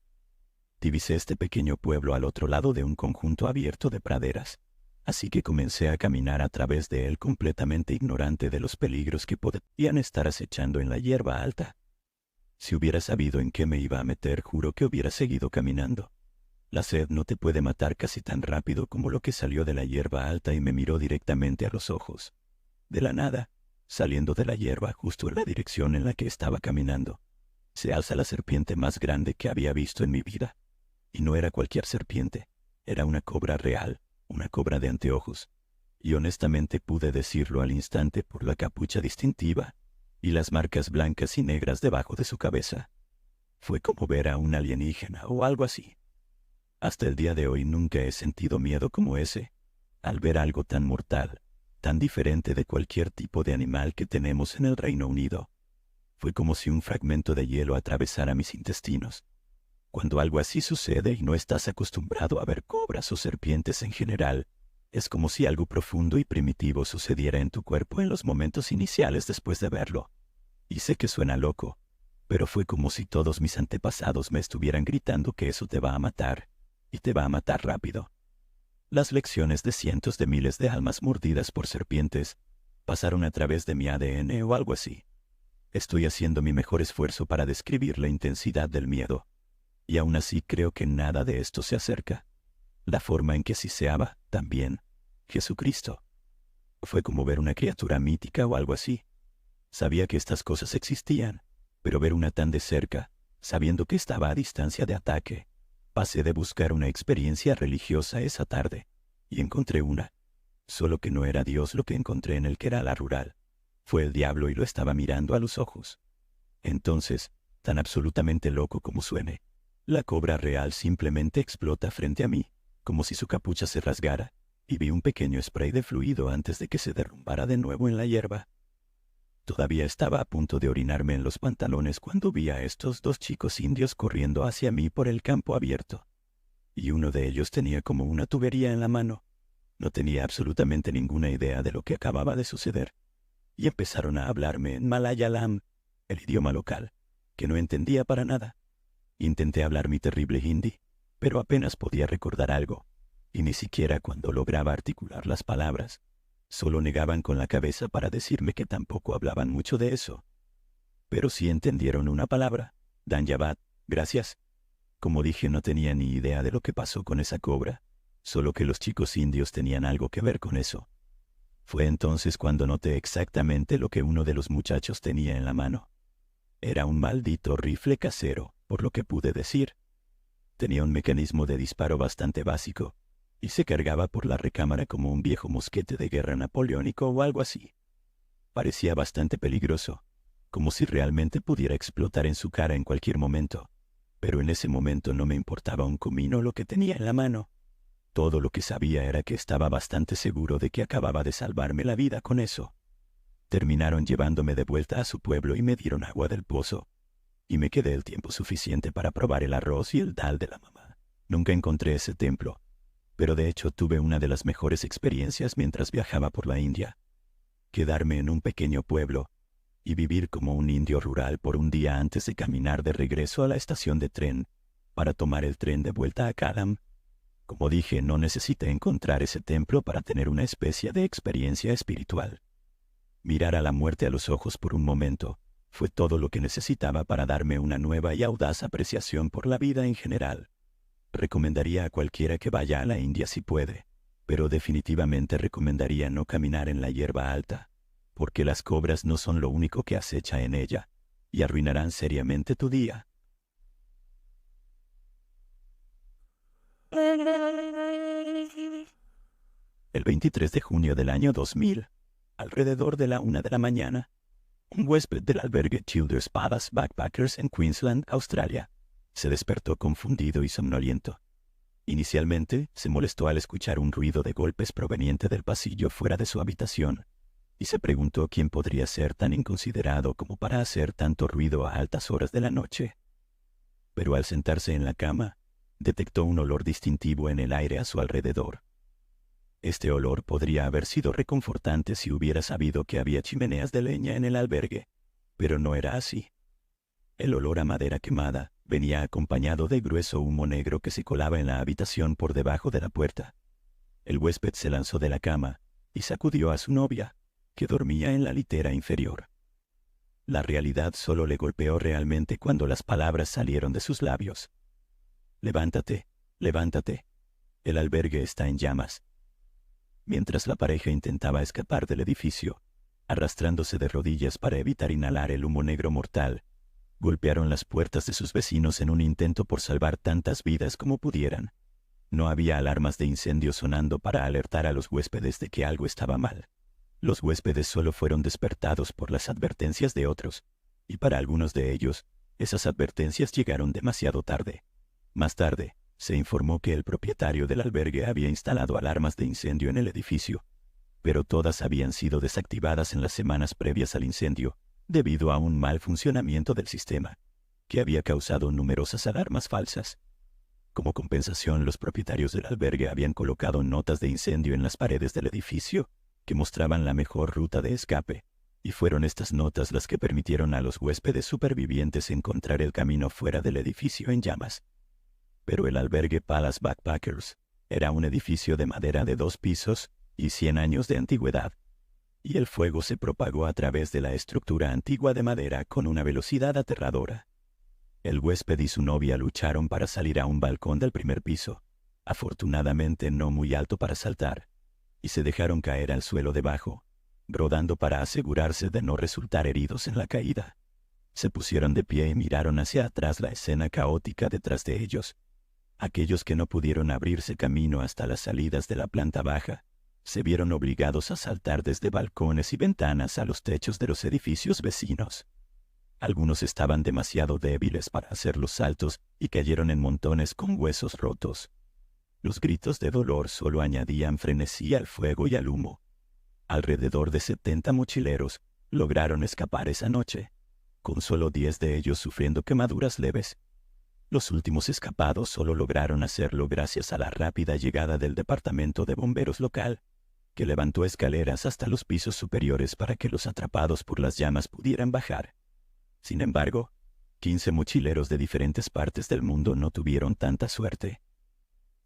Divisé este pequeño pueblo al otro lado de un conjunto abierto de praderas, así que comencé a caminar a través de él completamente ignorante de los peligros que podían estar acechando en la hierba alta. Si hubiera sabido en qué me iba a meter, juro que hubiera seguido caminando. La sed no te puede matar casi tan rápido como lo que salió de la hierba alta y me miró directamente a los ojos. De la nada, saliendo de la hierba justo en la dirección en la que estaba caminando, se alza la serpiente más grande que había visto en mi vida. Y no era cualquier serpiente, era una cobra real, una cobra de anteojos. Y honestamente pude decirlo al instante por la capucha distintiva y las marcas blancas y negras debajo de su cabeza. Fue como ver a un alienígena o algo así. Hasta el día de hoy nunca he sentido miedo como ese, al ver algo tan mortal, tan diferente de cualquier tipo de animal que tenemos en el Reino Unido. Fue como si un fragmento de hielo atravesara mis intestinos. Cuando algo así sucede y no estás acostumbrado a ver cobras o serpientes en general, es como si algo profundo y primitivo sucediera en tu cuerpo en los momentos iniciales después de verlo. Y sé que suena loco, pero fue como si todos mis antepasados me estuvieran gritando que eso te va a matar, y te va a matar rápido. Las lecciones de cientos de miles de almas mordidas por serpientes pasaron a través de mi ADN o algo así. Estoy haciendo mi mejor esfuerzo para describir la intensidad del miedo, y aún así creo que nada de esto se acerca. La forma en que siseaba, también, Jesucristo. Fue como ver una criatura mítica o algo así. Sabía que estas cosas existían, pero ver una tan de cerca, sabiendo que estaba a distancia de ataque. Pasé de buscar una experiencia religiosa esa tarde, y encontré una. Solo que no era Dios lo que encontré en el Kerala rural. Fue el diablo y lo estaba mirando a los ojos. Entonces, tan absolutamente loco como suene, la cobra real simplemente explota frente a mí, como si su capucha se rasgara, y vi un pequeño spray de fluido antes de que se derrumbara de nuevo en la hierba. Todavía estaba a punto de orinarme en los pantalones cuando vi a estos dos chicos indios corriendo hacia mí por el campo abierto. Y uno de ellos tenía como una tubería en la mano. No tenía absolutamente ninguna idea de lo que acababa de suceder. Y empezaron a hablarme en Malayalam, el idioma local, que no entendía para nada. Intenté hablar mi terrible hindi, pero apenas podía recordar algo, y ni siquiera cuando lograba articular las palabras. Solo negaban con la cabeza para decirme que tampoco hablaban mucho de eso. Pero sí entendieron una palabra, Danyabad, gracias. Como dije, no tenía ni idea de lo que pasó con esa cobra, solo que los chicos indios tenían algo que ver con eso. Fue entonces cuando noté exactamente lo que uno de los muchachos tenía en la mano. Era un maldito rifle casero, por lo que pude decir. Tenía un mecanismo de disparo bastante básico, y se cargaba por la recámara como un viejo mosquete de guerra napoleónico o algo así. Parecía bastante peligroso, como si realmente pudiera explotar en su cara en cualquier momento, pero en ese momento no me importaba un comino lo que tenía en la mano. Todo lo que sabía era que estaba bastante seguro de que acababa de salvarme la vida con eso. Terminaron llevándome de vuelta a su pueblo y me dieron agua del pozo, y me quedé el tiempo suficiente para probar el arroz y el dal de la mamá. Nunca encontré ese templo, pero de hecho tuve una de las mejores experiencias mientras viajaba por la India. Quedarme en un pequeño pueblo y vivir como un indio rural por un día antes de caminar de regreso a la estación de tren para tomar el tren de vuelta a Kallam. Como dije, no necesité encontrar ese templo para tener una especie de experiencia espiritual. Mirar a la muerte a los ojos por un momento fue todo lo que necesitaba para darme una nueva y audaz apreciación por la vida en general. Recomendaría a cualquiera que vaya a la India si puede, pero definitivamente recomendaría no caminar en la hierba alta, porque las cobras no son lo único que acecha en ella, y arruinarán seriamente tu día. El 23 de junio del año 2000, alrededor de la 1 de la mañana, un huésped del albergue Childers Palace Backpackers en Queensland, Australia, se despertó confundido y somnoliento. Inicialmente, se molestó al escuchar un ruido de golpes proveniente del pasillo fuera de su habitación, y se preguntó quién podría ser tan inconsiderado como para hacer tanto ruido a altas horas de la noche. Pero al sentarse en la cama, detectó un olor distintivo en el aire a su alrededor. Este olor podría haber sido reconfortante si hubiera sabido que había chimeneas de leña en el albergue, pero no era así. El olor a madera quemada venía acompañado de grueso humo negro que se colaba en la habitación por debajo de la puerta. El huésped se lanzó de la cama y sacudió a su novia, que dormía en la litera inferior. La realidad solo le golpeó realmente cuando las palabras salieron de sus labios. «Levántate, levántate. El albergue está en llamas». Mientras la pareja intentaba escapar del edificio, arrastrándose de rodillas para evitar inhalar el humo negro mortal, golpearon las puertas de sus vecinos en un intento por salvar tantas vidas como pudieran. No había alarmas de incendio sonando para alertar a los huéspedes de que algo estaba mal. Los huéspedes solo fueron despertados por las advertencias de otros, y para algunos de ellos, esas advertencias llegaron demasiado tarde. Más tarde, se informó que el propietario del albergue había instalado alarmas de incendio en el edificio, pero todas habían sido desactivadas en las semanas previas al incendio, debido a un mal funcionamiento del sistema, que había causado numerosas alarmas falsas. Como compensación, los propietarios del albergue habían colocado notas de incendio en las paredes del edificio que mostraban la mejor ruta de escape, y fueron estas notas las que permitieron a los huéspedes supervivientes encontrar el camino fuera del edificio en llamas. Pero el albergue Palace Backpackers era un edificio de madera de 2 pisos y 100 años de antigüedad, y el fuego se propagó a través de la estructura antigua de madera con una velocidad aterradora. El huésped y su novia lucharon para salir a un balcón del primer piso, afortunadamente no muy alto para saltar, y se dejaron caer al suelo debajo, rodando para asegurarse de no resultar heridos en la caída. Se pusieron de pie y miraron hacia atrás la escena caótica detrás de ellos. Aquellos que no pudieron abrirse camino hasta las salidas de la planta baja, se vieron obligados a saltar desde balcones y ventanas a los techos de los edificios vecinos. Algunos estaban demasiado débiles para hacer los saltos y cayeron en montones con huesos rotos. Los gritos de dolor solo añadían frenesí al fuego y al humo. Alrededor de 70 mochileros lograron escapar esa noche, con solo 10 de ellos sufriendo quemaduras leves. Los últimos escapados solo lograron hacerlo gracias a la rápida llegada del departamento de bomberos local, que levantó escaleras hasta los pisos superiores para que los atrapados por las llamas pudieran bajar. Sin embargo, 15 mochileros de diferentes partes del mundo no tuvieron tanta suerte.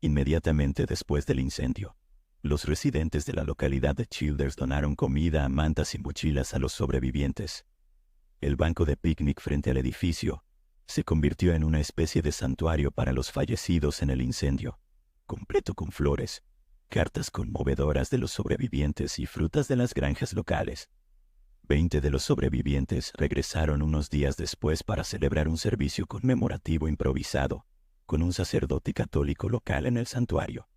Inmediatamente después del incendio, los residentes de la localidad de Childers donaron comida, mantas y mochilas a los sobrevivientes. El banco de picnic frente al edificio se convirtió en una especie de santuario para los fallecidos en el incendio, completo con flores, cartas conmovedoras de los sobrevivientes y frutas de las granjas locales. 20 de los sobrevivientes regresaron unos días después para celebrar un servicio conmemorativo improvisado con un sacerdote católico local en el santuario.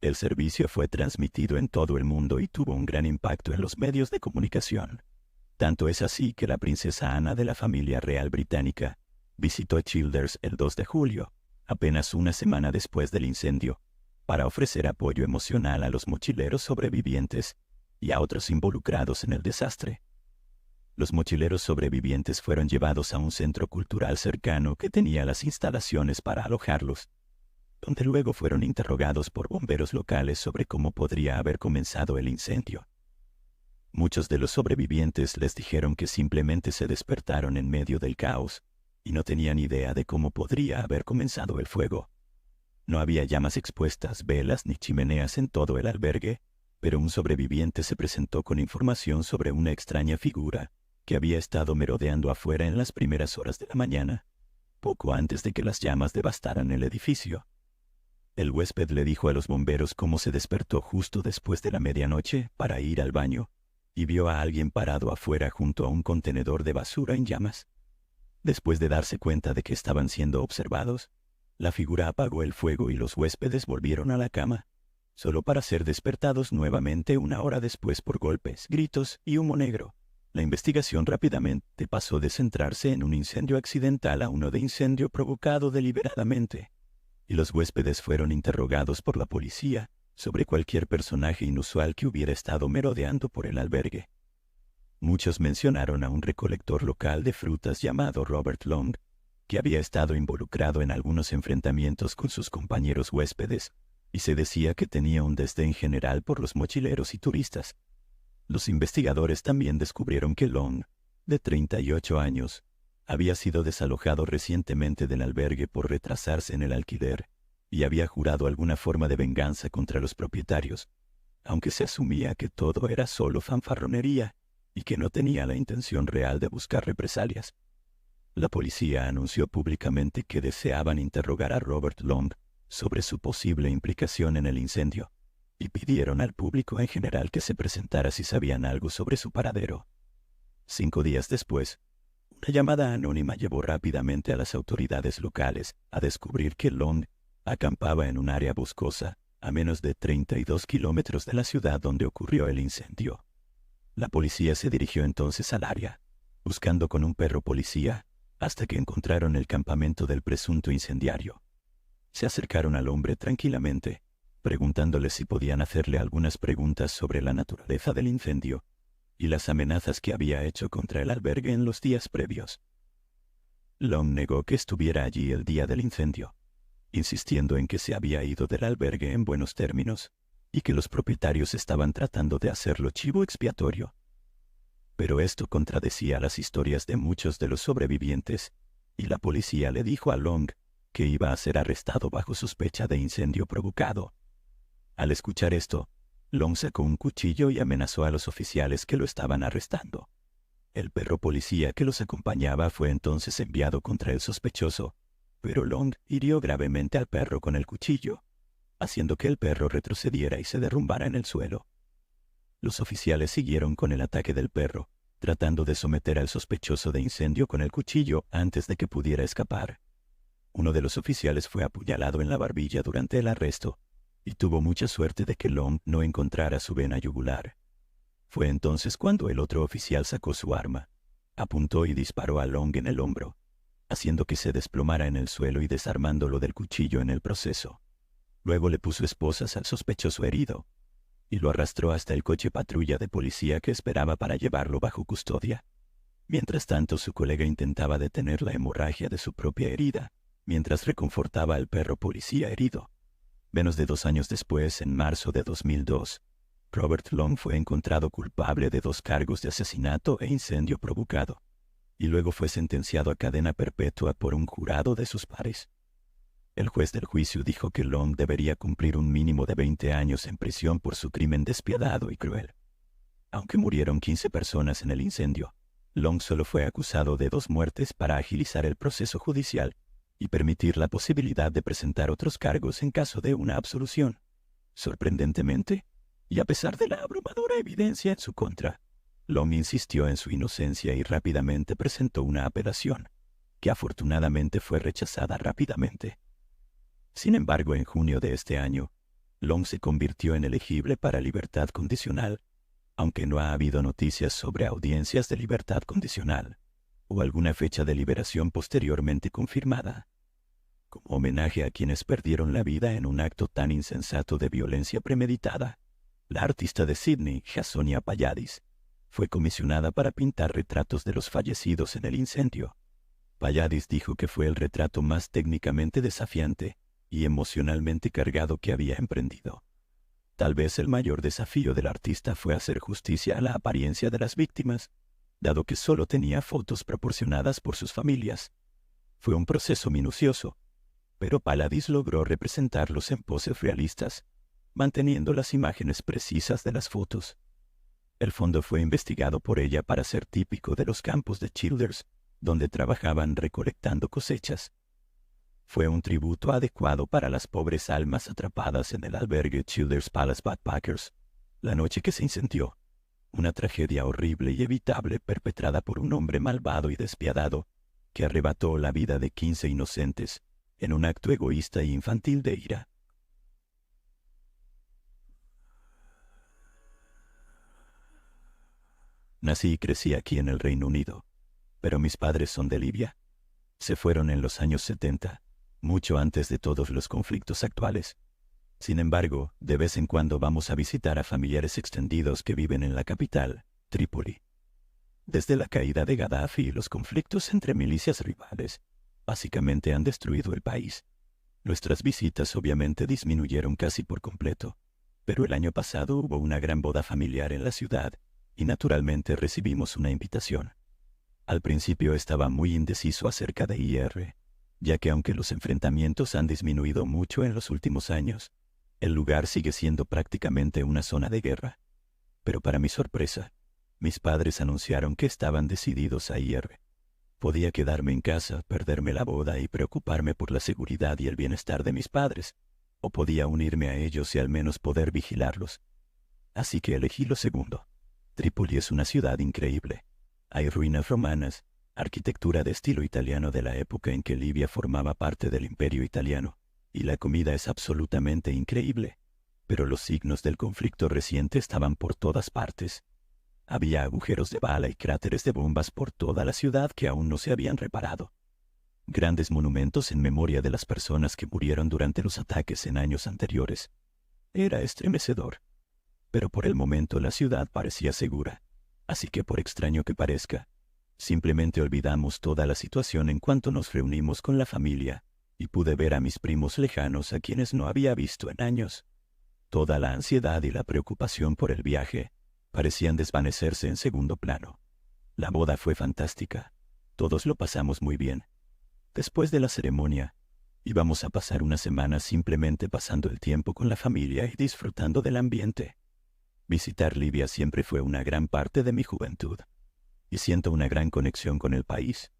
El servicio fue transmitido en todo el mundo y tuvo un gran impacto en los medios de comunicación. Tanto es así que la princesa Ana de la familia real británica visitó Childers el 2 de julio, apenas una semana después del incendio, para ofrecer apoyo emocional a los mochileros sobrevivientes y a otros involucrados en el desastre. Los mochileros sobrevivientes fueron llevados a un centro cultural cercano que tenía las instalaciones para alojarlos, donde luego fueron interrogados por bomberos locales sobre cómo podría haber comenzado el incendio. Muchos de los sobrevivientes les dijeron que simplemente se despertaron en medio del caos y no tenían idea de cómo podría haber comenzado el fuego. No había llamas expuestas, velas ni chimeneas en todo el albergue, pero un sobreviviente se presentó con información sobre una extraña figura que había estado merodeando afuera en las primeras horas de la mañana, poco antes de que las llamas devastaran el edificio. El huésped le dijo a los bomberos cómo se despertó justo después de la medianoche para ir al baño y vio a alguien parado afuera junto a un contenedor de basura en llamas. Después de darse cuenta de que estaban siendo observados, la figura apagó el fuego y los huéspedes volvieron a la cama, solo para ser despertados nuevamente una hora después por golpes, gritos y humo negro. La investigación rápidamente pasó de centrarse en un incendio accidental a uno de incendio provocado deliberadamente, y los huéspedes fueron interrogados por la policía sobre cualquier personaje inusual que hubiera estado merodeando por el albergue. Muchos mencionaron a un recolector local de frutas llamado Robert Long, que había estado involucrado en algunos enfrentamientos con sus compañeros huéspedes, y se decía que tenía un desdén general por los mochileros y turistas. Los investigadores también descubrieron que Long, de 38 años, había sido desalojado recientemente del albergue por retrasarse en el alquiler y había jurado alguna forma de venganza contra los propietarios, aunque se asumía que todo era solo fanfarronería y que no tenía la intención real de buscar represalias. La policía anunció públicamente que deseaban interrogar a Robert Long sobre su posible implicación en el incendio, y pidieron al público en general que se presentara si sabían algo sobre su paradero. 5 días después, una llamada anónima llevó rápidamente a las autoridades locales a descubrir que Long acampaba en un área boscosa a menos de 32 kilómetros de la ciudad donde ocurrió el incendio. La policía se dirigió entonces al área, buscando con un perro policía, hasta que encontraron el campamento del presunto incendiario. Se acercaron al hombre tranquilamente, preguntándole si podían hacerle algunas preguntas sobre la naturaleza del incendio, y las amenazas que había hecho contra el albergue en los días previos. Long negó que estuviera allí el día del incendio, insistiendo en que se había ido del albergue en buenos términos y que los propietarios estaban tratando de hacerlo chivo expiatorio. Pero esto contradecía las historias de muchos de los sobrevivientes, y la policía le dijo a Long que iba a ser arrestado bajo sospecha de incendio provocado. Al escuchar esto, Long sacó un cuchillo y amenazó a los oficiales que lo estaban arrestando. El perro policía que los acompañaba fue entonces enviado contra el sospechoso, pero Long hirió gravemente al perro con el cuchillo, haciendo que el perro retrocediera y se derrumbara en el suelo. Los oficiales siguieron con el ataque del perro, tratando de someter al sospechoso de incendio con el cuchillo antes de que pudiera escapar. Uno de los oficiales fue apuñalado en la barbilla durante el arresto, y tuvo mucha suerte de que Long no encontrara su vena yugular. Fue entonces cuando el otro oficial sacó su arma, apuntó y disparó a Long en el hombro, haciendo que se desplomara en el suelo y desarmándolo del cuchillo en el proceso. Luego le puso esposas al sospechoso herido, y lo arrastró hasta el coche patrulla de policía que esperaba para llevarlo bajo custodia. Mientras tanto, su colega intentaba detener la hemorragia de su propia herida, mientras reconfortaba al perro policía herido. Menos de 2 años después, en marzo de 2002, Robert Long fue encontrado culpable de 2 cargos de asesinato e incendio provocado, y luego fue sentenciado a cadena perpetua por un jurado de sus pares. El juez del juicio dijo que Long debería cumplir un mínimo de 20 años en prisión por su crimen despiadado y cruel. Aunque murieron 15 personas en el incendio, Long solo fue acusado de 2 muertes para agilizar el proceso judicial y permitir la posibilidad de presentar otros cargos en caso de una absolución. Sorprendentemente, y a pesar de la abrumadora evidencia en su contra, Long insistió en su inocencia y rápidamente presentó una apelación, que afortunadamente fue rechazada rápidamente. Sin embargo, en junio de este año, Long se convirtió en elegible para libertad condicional, aunque no ha habido noticias sobre audiencias de libertad condicional o alguna fecha de liberación posteriormente confirmada. Como homenaje a quienes perdieron la vida en un acto tan insensato de violencia premeditada, la artista de Sydney, Jasonia Palladies, fue comisionada para pintar retratos de los fallecidos en el incendio. Palladies dijo que fue el retrato más técnicamente desafiante y emocionalmente cargado que había emprendido. Tal vez el mayor desafío del artista fue hacer justicia a la apariencia de las víctimas, dado que solo tenía fotos proporcionadas por sus familias. Fue un proceso minucioso, pero Palladies logró representarlos en poses realistas, manteniendo las imágenes precisas de las fotos. El fondo fue investigado por ella para ser típico de los campos de Childers, donde trabajaban recolectando cosechas. Fue un tributo adecuado para las pobres almas atrapadas en el albergue Childers Palace Backpackers, la noche que se incendió. Una tragedia horrible y evitable perpetrada por un hombre malvado y despiadado que arrebató la vida de 15 inocentes en un acto egoísta e infantil de ira. Nací y crecí aquí en el Reino Unido, pero mis padres son de Libia. Se fueron en los años 70, mucho antes de todos los conflictos actuales. Sin embargo, de vez en cuando vamos a visitar a familiares extendidos que viven en la capital, Trípoli. Desde la caída de Gaddafi, los conflictos entre milicias rivales básicamente han destruido el país. Nuestras visitas obviamente disminuyeron casi por completo, pero el año pasado hubo una gran boda familiar en la ciudad y naturalmente recibimos una invitación. Al principio estaba muy indeciso acerca de IR, ya que aunque los enfrentamientos han disminuido mucho en los últimos años, el lugar sigue siendo prácticamente una zona de guerra. Pero para mi sorpresa, mis padres anunciaron que estaban decididos a ir. Podía quedarme en casa, perderme la boda y preocuparme por la seguridad y el bienestar de mis padres, o podía unirme a ellos y al menos poder vigilarlos. Así que elegí lo segundo. Trípoli es una ciudad increíble. Hay ruinas romanas, arquitectura de estilo italiano de la época en que Libia formaba parte del Imperio Italiano, y la comida es absolutamente increíble. Pero los signos del conflicto reciente estaban por todas partes. Había agujeros de bala y cráteres de bombas por toda la ciudad que aún no se habían reparado. Grandes monumentos en memoria de las personas que murieron durante los ataques en años anteriores. Era estremecedor. Pero por el momento la ciudad parecía segura. Así que por extraño que parezca, simplemente olvidamos toda la situación en cuanto nos reunimos con la familia y pude ver a mis primos lejanos a quienes no había visto en años. Toda la ansiedad y la preocupación por el viaje parecían desvanecerse en segundo plano. La boda fue fantástica. Todos lo pasamos muy bien. Después de la ceremonia, íbamos a pasar una semana simplemente pasando el tiempo con la familia y disfrutando del ambiente. Visitar Libia siempre fue una gran parte de mi juventud, y siento una gran conexión con el país,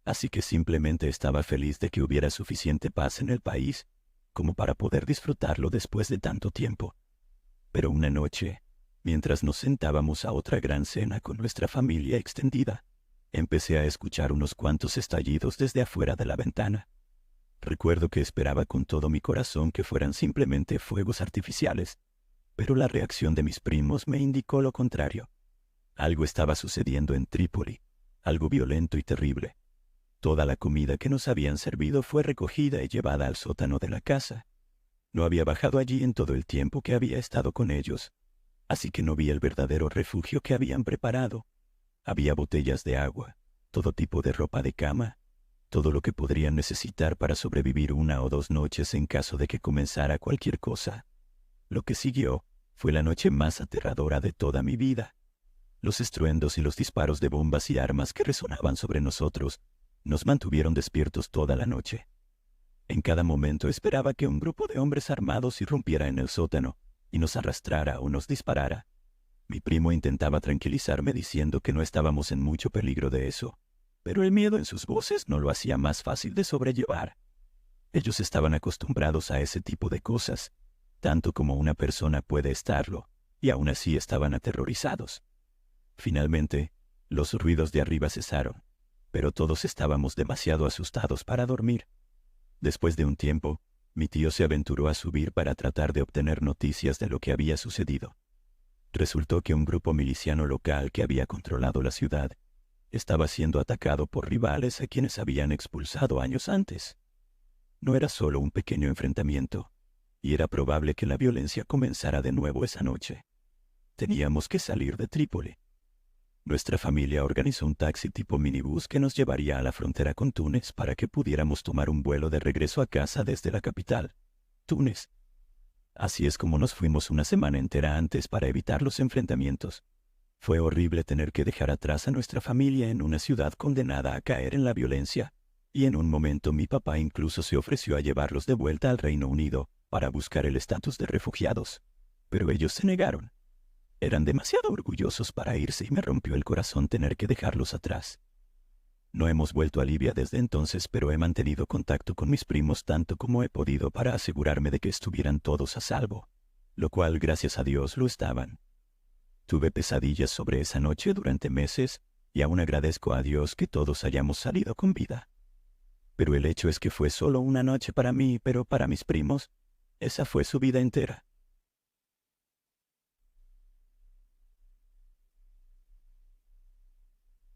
así que simplemente estaba feliz de que hubiera suficiente paz en el país como para poder disfrutarlo después de tanto tiempo. Pero una noche, mientras nos sentábamos a otra gran cena con nuestra familia extendida, empecé a escuchar unos cuantos estallidos desde afuera de la ventana. Recuerdo que esperaba con todo mi corazón que fueran simplemente fuegos artificiales, pero la reacción de mis primos me indicó lo contrario. Algo estaba sucediendo en Trípoli, algo violento y terrible. Toda la comida que nos habían servido fue recogida y llevada al sótano de la casa. No había bajado allí en todo el tiempo que había estado con ellos, así que no vi el verdadero refugio que habían preparado. Había botellas de agua, todo tipo de ropa de cama, todo lo que podrían necesitar para sobrevivir 1 o 2 noches en caso de que comenzara cualquier cosa. Lo que siguió fue la noche más aterradora de toda mi vida. Los estruendos y los disparos de bombas y armas que resonaban sobre nosotros nos mantuvieron despiertos toda la noche. En cada momento esperaba que un grupo de hombres armados irrumpiera en el sótano y nos arrastrara o nos disparara. Mi primo intentaba tranquilizarme diciendo que no estábamos en mucho peligro de eso, pero el miedo en sus voces no lo hacía más fácil de sobrellevar. Ellos estaban acostumbrados a ese tipo de cosas, tanto como una persona puede estarlo, y aún así estaban aterrorizados. Finalmente, los ruidos de arriba cesaron, pero todos estábamos demasiado asustados para dormir. Después de un tiempo, mi tío se aventuró a subir para tratar de obtener noticias de lo que había sucedido. Resultó que un grupo miliciano local que había controlado la ciudad estaba siendo atacado por rivales a quienes habían expulsado años antes. No era solo un pequeño enfrentamiento, y era probable que la violencia comenzara de nuevo esa noche. Teníamos que salir de Trípoli. Nuestra familia organizó un taxi tipo minibús que nos llevaría a la frontera con Túnez para que pudiéramos tomar un vuelo de regreso a casa desde la capital, Túnez. Así es como nos fuimos una semana entera antes para evitar los enfrentamientos. Fue horrible tener que dejar atrás a nuestra familia en una ciudad condenada a caer en la violencia, y en un momento mi papá incluso se ofreció a llevarlos de vuelta al Reino Unido para buscar el estatus de refugiados, pero ellos se negaron. Eran demasiado orgullosos para irse y me rompió el corazón tener que dejarlos atrás. No hemos vuelto a Libia desde entonces, pero he mantenido contacto con mis primos tanto como he podido para asegurarme de que estuvieran todos a salvo, lo cual, gracias a Dios, lo estaban. Tuve pesadillas sobre esa noche durante meses y aún agradezco a Dios que todos hayamos salido con vida. Pero el hecho es que fue solo una noche para mí, pero para mis primos, esa fue su vida entera.